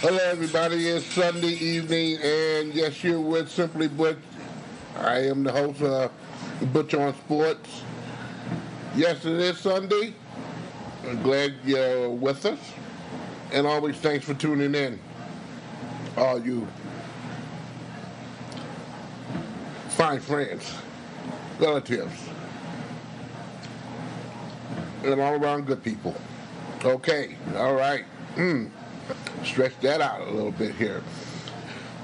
Hello, everybody. It's Sunday evening, and yes, you're with Simply Butch. I am the host of Butch On Sports. Yes, it is Sunday. I'm glad you're with us. And always thanks for tuning in, all you fine friends, relatives, and all around good people. Okay, all right. Stretch that out a little bit here.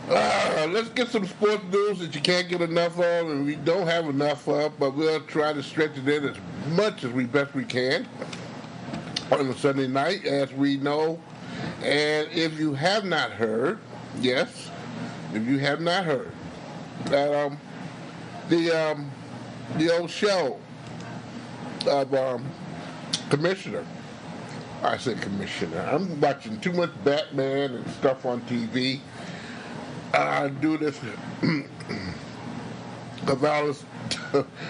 Let's get some sports news that you can't get enough of, and we don't have enough of, but we'll try to stretch it in as much as we best we can on a Sunday night, as we know. And if you have not heard, yes, if you have not heard, that the old show of Commissioner. I said Commissioner. I'm watching too much Batman and stuff on TV. I do this about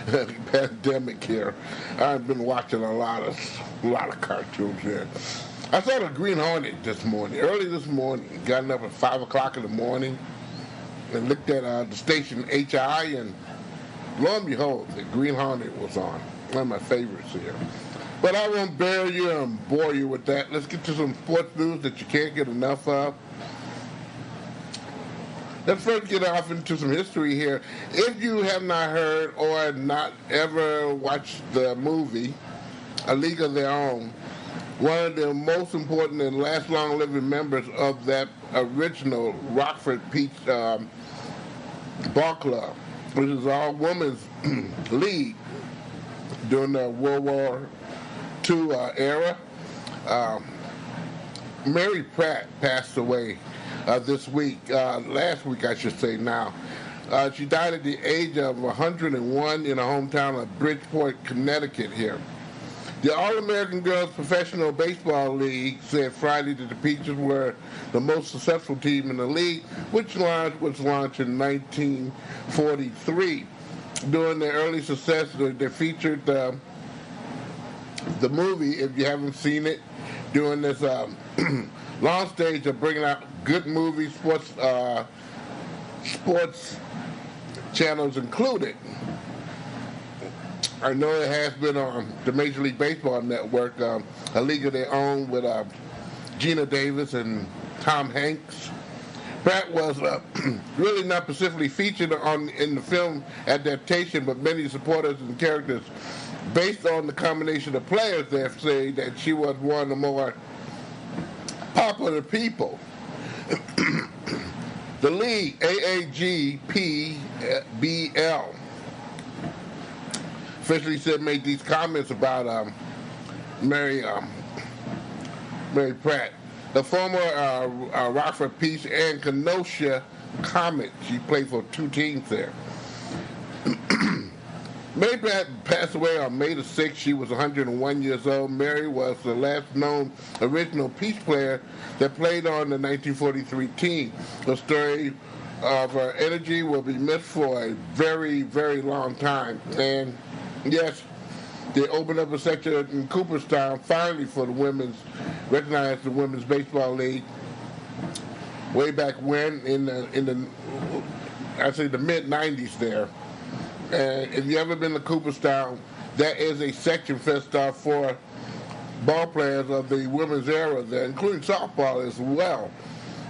this pandemic here. I've been watching a lot of cartoons here. I saw the Green Hornet this morning, early this morning. Gotten up at 5 o'clock in the morning and looked at the station HI, and lo and behold, the Green Hornet was on. One of my favorites here. But I won't bear you and bore you with that. Let's get to some sports news that you can't get enough of. Let's first get off into some history here. If you have not heard or not ever watched the movie A League of Their Own, one of the most important and last long-living members of that original Rockford Peach ball club, which is all women's league during the World War II era. Mary Pratt passed away this week, last week I should say now. She died at the age of 101 in her hometown of Bridgeport, Connecticut here. The All-American Girls Professional Baseball League said Friday that the Peaches were the most successful team in the league, which was launched in 1943. During their early success, they featured the movie, if you haven't seen it, doing this long stage of bringing out good movies, sports channels included. I know it has been on the Major League Baseball Network, A League of Their Own with Gina Davis and Tom Hanks. Pratt was really not specifically featured in the film adaptation, but many supporters and characters, based on the combination of players there, say that she was one of the more popular people. The league, AAGPBL, officially said made these comments about Mary Pratt. The former Rockford Peach and Kenosha Comet. She played for two teams there. Mary Pratt passed away on May the 6th. She was 101 years old. Mary was the last known original Peach player that played on the 1943 team. The story of her energy will be missed for a very, very long time. And yes, they opened up a section in Cooperstown finally for the recognized the Women's Baseball League way back when in the I'd say the mid-90s there. And if you've ever been to Cooperstown, that is a section fenced off for ball players of the women's era there, including softball as well.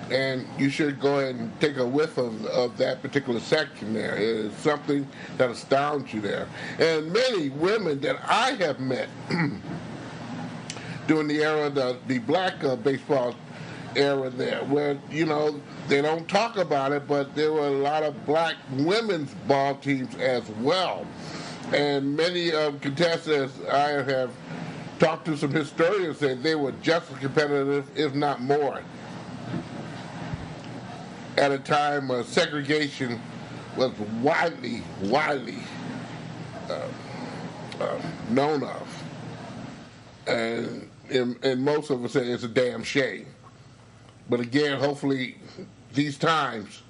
And you should go ahead and take a whiff of that particular section there. It is something that astounds you there. And many women that I have met during the era, the black baseball era there, where, you know, they don't talk about it, but there were a lot of black women's ball teams as well. And many contestants I have talked to some historians say they were just as competitive, if not more, at a time segregation was widely known of. And most of us say it's a damn shame. But again, hopefully these times,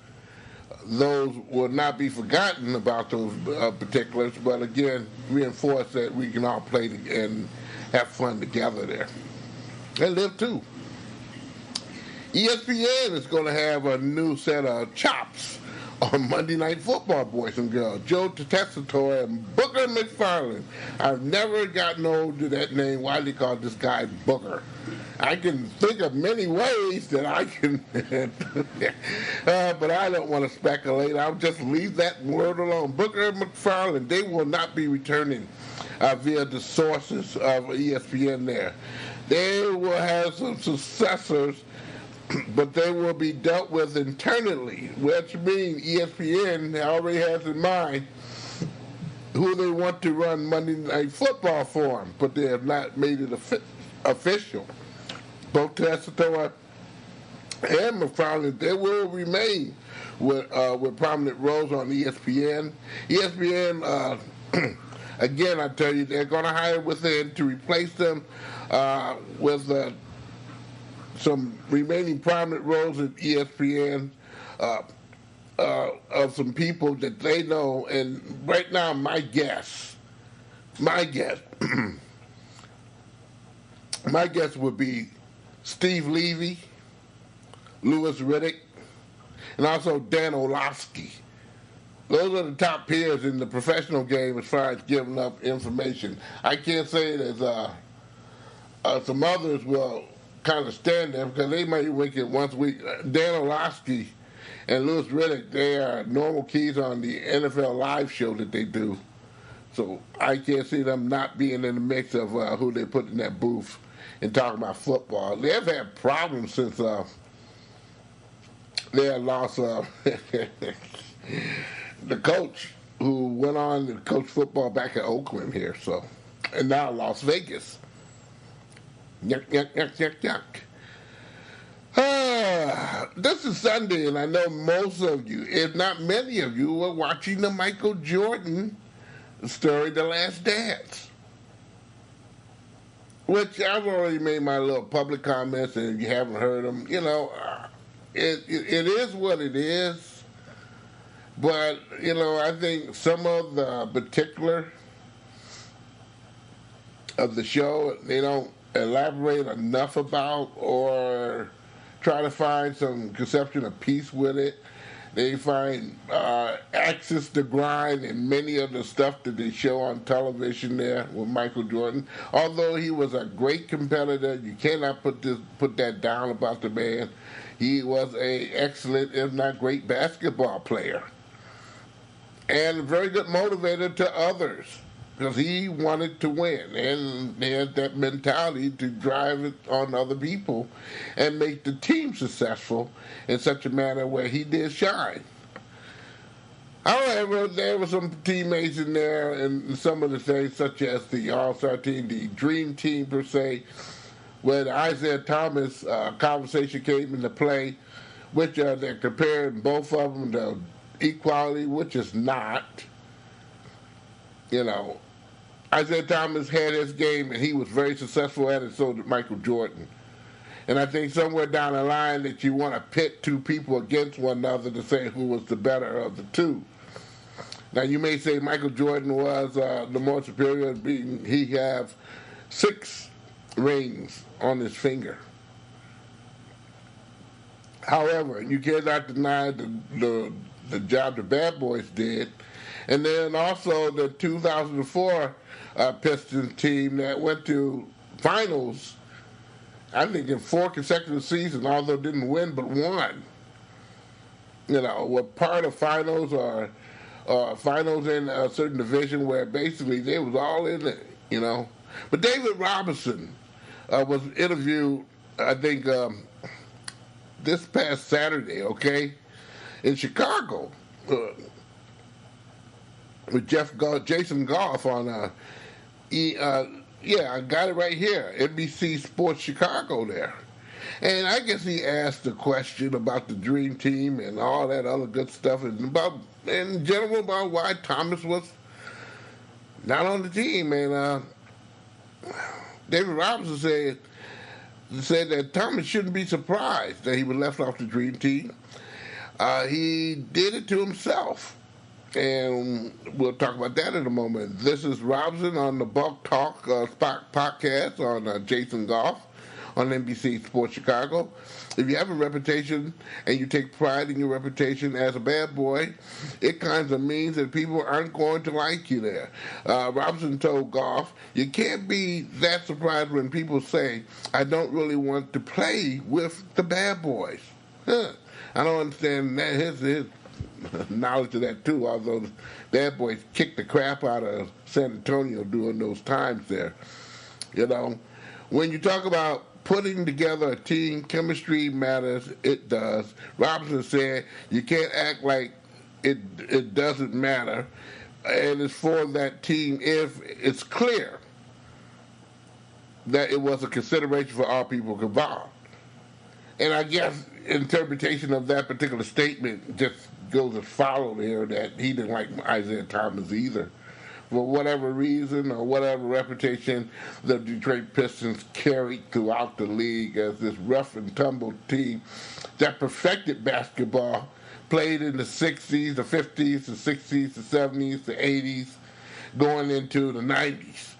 those will not be forgotten about those particulars, but again, reinforce that we can all play and have fun together there. And live too. ESPN is going to have a new set of chops on Monday Night Football, boys and girls. Joe Tessitore and Booger McFarland. I've never gotten old to that name. Why they call this guy Booger? I can think of many ways that I can, but I don't want to speculate. I'll just leave that word alone. Booger and McFarland, they will not be returning via the sources of ESPN there. They will have some successors, but they will be dealt with internally, which means ESPN already has in mind who they want to run Monday Night Football for them, but they have not made it official. Both Tessitore and McFarland, they will remain with prominent roles on ESPN. ESPN, again, I tell you, they're going to hire within to replace them with some remaining prominent roles at ESPN of some people that they know. And right now, my guess would be Steve Levy, Louis Riddick, and also Dan Orlovsky. Those are the top peers in the professional game as far as giving up information. I can't say that some others will kind of stand there because they might wink it once a week. Dan Orlovsky and Louis Riddick, they are normal keys on the NFL live show that they do. So I can't see them not being in the mix of who they put in that booth and talking about football. They've had problems since they had lost the coach who went on to coach football back at Oakland here, and now Las Vegas. Yuck, yuck, yuck, yuck, yuck. This is Sunday, and I know most of you, if not many of you, were watching the Michael Jordan story, The Last Dance, which I've already made my little public comments, and if you haven't heard them, it is what it is. But, I think some of the particular of the show, they don't elaborate enough about or try to find some conception of peace with it. They find access to grind in many of the stuff that they show on television there with Michael Jordan. Although he was a great competitor, you cannot put that down about the man. He was an excellent, if not great, basketball player. And a very good motivator to others because he wanted to win. And he had that mentality to drive it on other people and make the team successful in such a manner where he did shine. However, there were some teammates in there and some of the things, such as the All-Star team, the Dream Team per se, where the Isaiah Thomas conversation came into play, which they're comparing both of them to equality, which is not. Isaiah Thomas had his game, and he was very successful at it, so did Michael Jordan. And I think somewhere down the line that you want to pit two people against one another to say who was the better of the two. Now, you may say Michael Jordan was the more superior, being he have 6 rings on his finger. However, you cannot deny the job the Bad Boys did. And then also the 2004 Pistons team that went to finals, I think in 4 consecutive seasons, although didn't win but won. Were part of finals or finals in a certain division where basically they was all in it, But David Robinson was interviewed, I think, this past Saturday, in Chicago. With Jason Goff on, I got it right here, NBC Sports Chicago there. And I guess he asked a question about the Dream Team and all that other good stuff, and in general about why Thomas was not on the team. And David Robinson said that Thomas shouldn't be surprised that he was left off the Dream Team. He did it to himself. And we'll talk about that in a moment. This is Robinson on the Bulk Talk podcast on Jason Goff on NBC Sports Chicago. If you have a reputation and you take pride in your reputation as a bad boy, it kind of means that people aren't going to like you there. Robinson told Goff, you can't be that surprised when people say, I don't really want to play with the bad boys. I don't understand that. His knowledge of that, too, although the bad boys kicked the crap out of San Antonio during those times there. You know, when you talk about putting together a team, chemistry matters, it does. Robinson said you can't act like it doesn't matter, and it's for that team if it's clear that it was a consideration for all people involved. And I guess interpretation of that particular statement just goes as follows here, that he didn't like Isaiah Thomas either. For whatever reason or whatever reputation the Detroit Pistons carried throughout the league as this rough and tumble team that perfected basketball, played in the 60s, the 50s, the 60s, the 70s, the 80s, going into the 90s.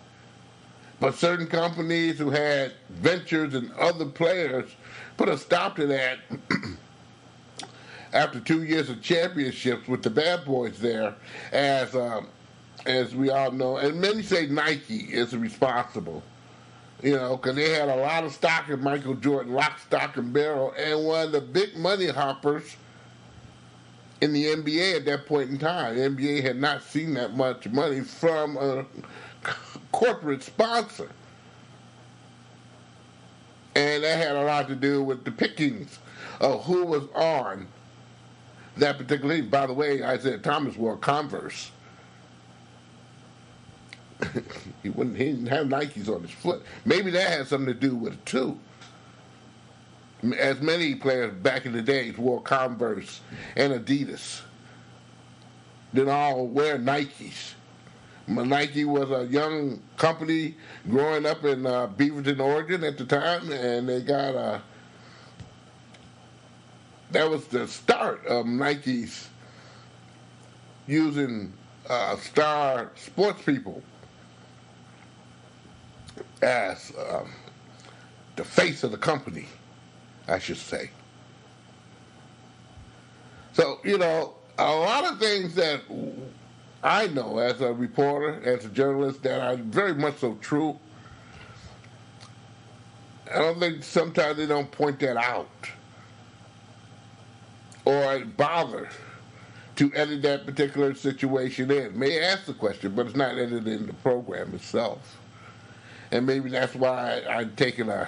But certain companies who had ventures and other players put a stop to that after 2 years of championships with the bad boys there, as we all know, and many say Nike is responsible, you know, because they had a lot of stock in Michael Jordan, lock, stock, and barrel, and one of the big money hoppers in the NBA at that point in time. The NBA had not seen that much money from a corporate sponsor. And that had a lot to do with the pickings of who was on that particular team. By the way, Isaiah Thomas wore Converse. He didn't have Nikes on his foot. Maybe that had something to do with it too. As many players back in the days wore Converse and Adidas. Didn't all wear Nikes. Nike was a young company growing up in Beaverton, Oregon at the time, and they got that was the start of Nike's using star sports people as the face of the company, I should say. So, you know, a lot of things that I know as a reporter, as a journalist, that are very much so true. I don't think sometimes they don't point that out or bother to edit that particular situation in. May ask the question, but it's not edited in the program itself. And maybe that's why I've taken a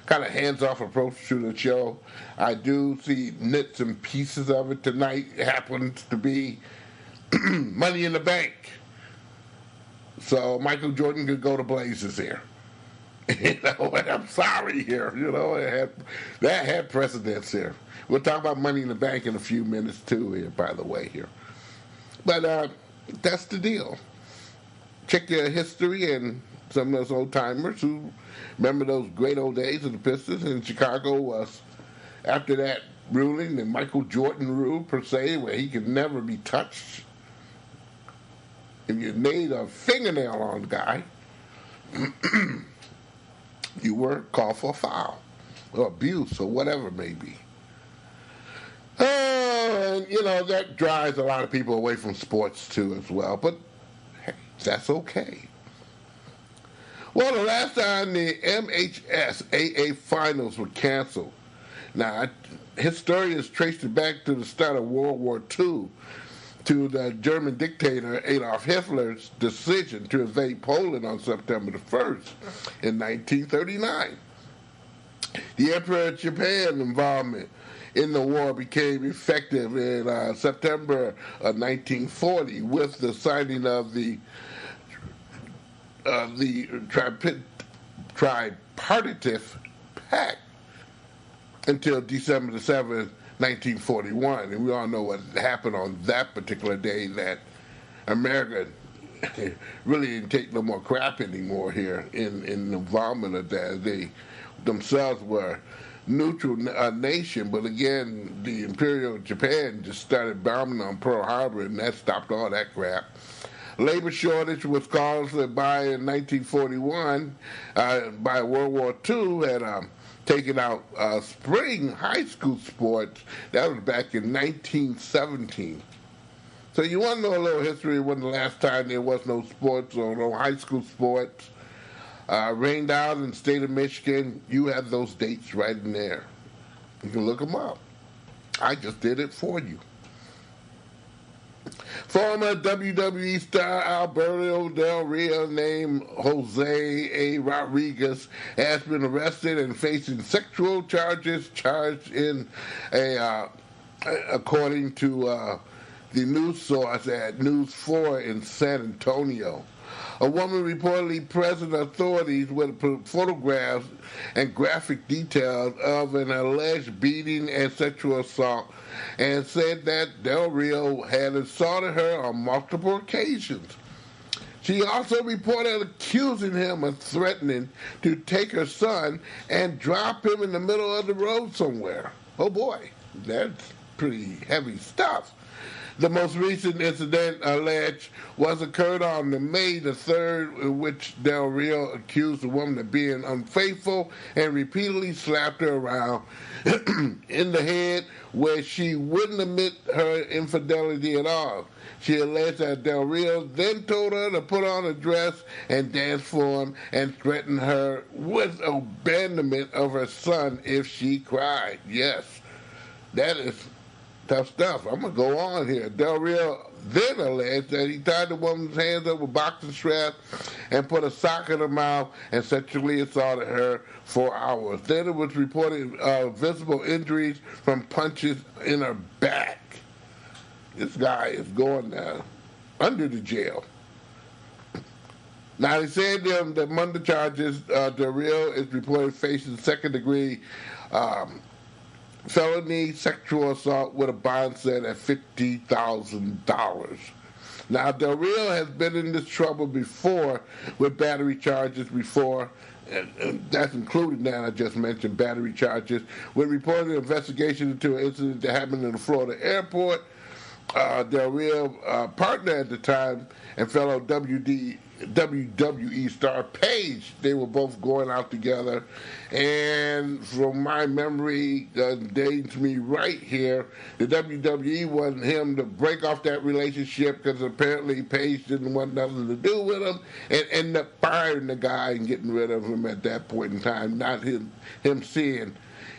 kind of hands-off approach to the show. I do see nits and pieces of it tonight. It happens to be Money in the Bank. So Michael Jordan could go to Blazers here. You know, and I'm sorry here. You know, that had precedence here. We'll talk about Money in the Bank in a few minutes too here, by the way, here. But that's the deal. Check your history and some of those old-timers who remember those great old days of the Pistons in Chicago was after that ruling, the Michael Jordan rule, per se, where he could never be touched. If you laid a fingernail on the guy, you were called for a foul or abuse or whatever it may be. And, you know, that drives a lot of people away from sports, too, as well. But, hey, that's okay. Well, the last time the MHSAA finals were canceled. Now, historians traced it back to the start of World War II, to the German dictator Adolf Hitler's decision to invade Poland on September the 1st in 1939. The Emperor of Japan's involvement in the war became effective in September of 1940 with the signing of the Tripartite Pact until December the 7th, 1941. And we all know what happened on that particular day, that America really didn't take no more crap anymore here in the involvement of that. They themselves were neutral nation, but again, the Imperial Japan just started bombing on Pearl Harbor, and that stopped all that crap. Labor shortage was caused by, in 1941, by World War II, had taking out spring high school sports. That was back in 1917. So you want to know a little history of when the last time there was no sports or no high school sports rained out in the state of Michigan? You have those dates right in there. You can look them up. I just did it for you. Former WWE star Alberto Del Rio, named Jose A. Rodriguez, has been arrested and facing sexual charges, according to the news source at News 4 in San Antonio. A woman reportedly present authorities with photographs and graphic details of an alleged beating and sexual assault, and said that Del Rio had assaulted her on multiple occasions. She also reported accusing him of threatening to take her son and drop him in the middle of the road somewhere. Oh boy, that's pretty heavy stuff. The most recent incident alleged was occurred on May the 3rd, in which Del Rio accused the woman of being unfaithful and repeatedly slapped her around in the head, where she wouldn't admit her infidelity at all. She alleged that Del Rio then told her to put on a dress and dance for him, and threatened her with abandonment of her son if she cried. Yes, that is tough stuff. I'm going to go on here. Del Rio then alleged that he tied the woman's hands up with boxing straps and put a sock in her mouth and sexually assaulted her for hours. Then it was reported visible injuries from punches in her back. This guy is going under the jail. Now, they said that among the charges, Del Rio is reported facing second-degree felony sexual assault with a bond set at $50,000. Now, Del Rio has been in this trouble before with battery charges before, and that's included now, I just mentioned battery charges, with reported investigation into an incident that happened in the Florida airport. Del Rio partner at the time and fellow WWE star Paige, they were both going out together, and from my memory, dates me right here, the WWE wanted him to break off that relationship because apparently Paige didn't want nothing to do with him, and ended up firing the guy and getting rid of him at that point in time, not him seeing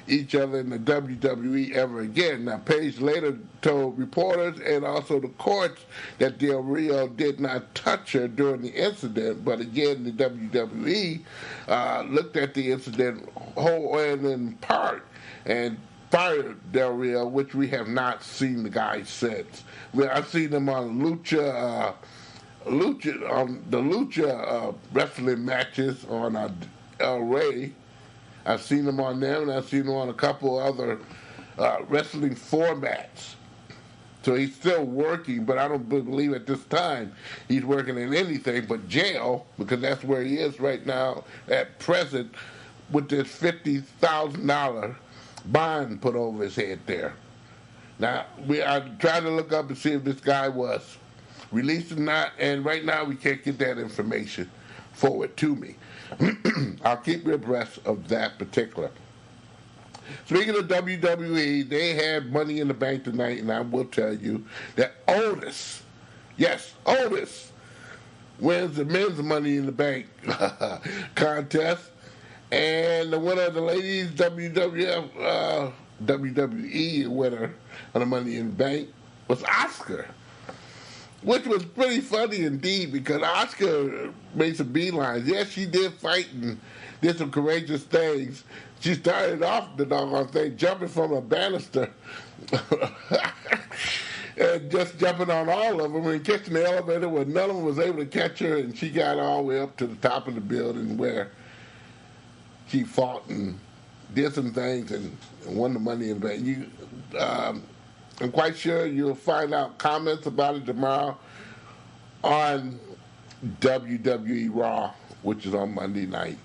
each other in the WWE ever again. Now, Paige later told reporters and also the courts that Del Rio did not touch her during the incident, but again, the WWE looked at the incident whole and in part and fired Del Rio, which we have not seen the guy since. I've seen him on Lucha wrestling matches on El Rey. I've seen him on them, and I've seen him on a couple other wrestling formats. So he's still working, but I don't believe at this time he's working in anything but jail, because that's where he is right now at present, with this $50,000 bond put over his head there. Now, I tried to look up and see if this guy was released or not, and right now we can't get that information forward to me. I'll keep you abreast of that particular. Speaking of WWE, they had Money in the Bank tonight, and I will tell you that Otis wins the men's Money in the Bank contest, and the winner of the ladies WWE winner of the Money in the Bank was Asuka, which was pretty funny indeed, because Asuka made some beelines. Yes, she did fight and did some courageous things. She started off the doggone thing jumping from a banister and just jumping on all of them and catching the elevator where none of them was able to catch her, and she got all the way up to the top of the building where she fought and did some things and won the Money in the Bank. I'm quite sure you'll find out comments about it tomorrow on WWE Raw, which is on Monday night.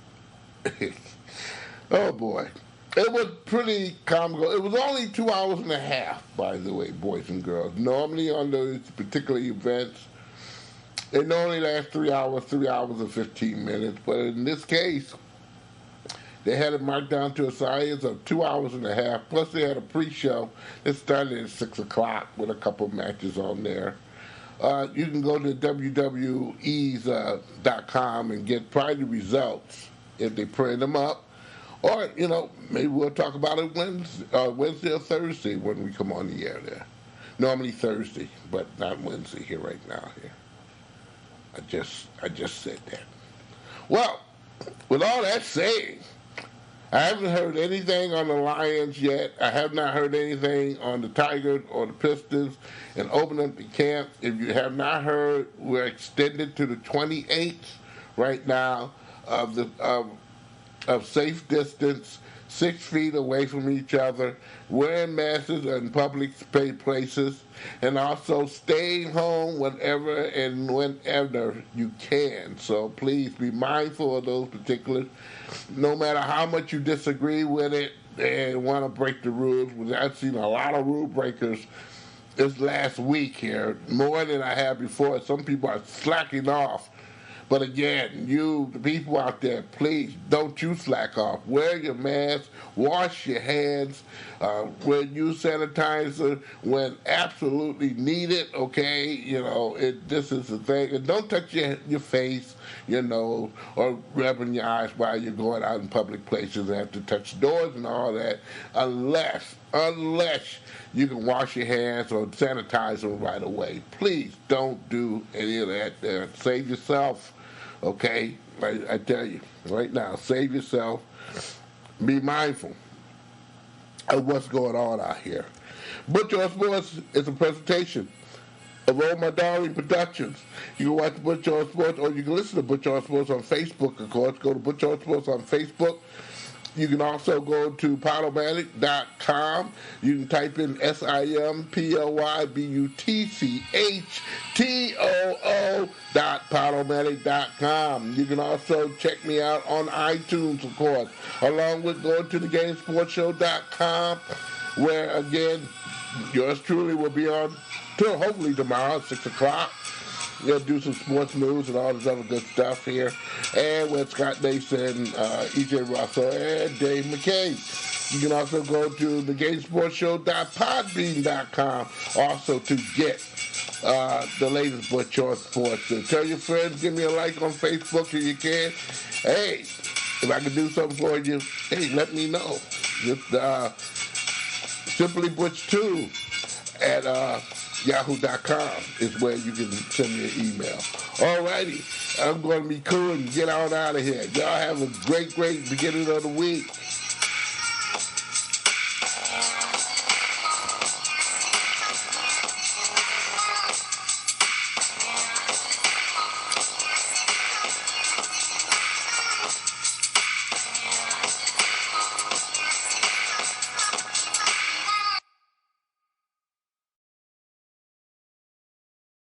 Oh boy. It was pretty comical. It was only 2 hours and a half, by the way, boys and girls. Normally on those particular events, it normally lasts 3 hours and 15 minutes. But in this case, They had it marked down to a science of 2 hours and a half. Plus, they had a pre-show that started at 6 o'clock with a couple of matches on there. You can go to wwe's.com and get probably results if they print them up. Or, maybe we'll talk about it Wednesday or Thursday when we come on the air there. Normally Thursday, but not Wednesday here right now. Here, I just said that. Well, with all that said, I haven't heard anything on the Lions yet. I have not heard anything on the Tigers or the Pistons and open up the camp. If you have not heard, we're extended to the 28th right now of safe distance, 6 feet away from each other, wearing masks in public places, and also staying home whenever and whenever you can. So please be mindful of those particulars. No matter how much you disagree with it and want to break the rules, I've seen a lot of rule breakers this last week here, more than I have before. Some people are slacking off. But again, the people out there, please don't you slack off. Wear your mask, wash your hands, use sanitizer when absolutely needed, okay? This is the thing. And don't touch your face, or rubbing your eyes while you're going out in public places and have to touch doors and all that, unless you can wash your hands or sanitize them right away. Please don't do any of that there. Save yourself. Okay, I tell you right now, save yourself. Be mindful of what's going on out here. Butch On Sports is a presentation of All My Darling Productions. You can watch Butch On Sports, or you can listen to Butch On Sports on Facebook, of course. Go to Butch On Sports on Facebook. You can also go to Podomatic.com. You can type in SIMPLYBUTCHTOO.Podomatic.com. You can also check me out on iTunes, of course, along with going to thegamesportshow.com, where, again, yours truly will be on till hopefully tomorrow at 6 o'clock. We'll do some sports news and all this other good stuff here. And with Scott Mason, E.J. Russell, and Dave McKay. You can also go to thegamesportshow.podbean.com also to get the latest Butch On Sports. So tell your friends, give me a like on Facebook if you can. Hey, if I can do something for you, hey, let me know. Just Simply Butch2 at yahoo.com is where you can send me an email. Alrighty, I'm going to be cool and get on out of here. Y'all have a great beginning of the week.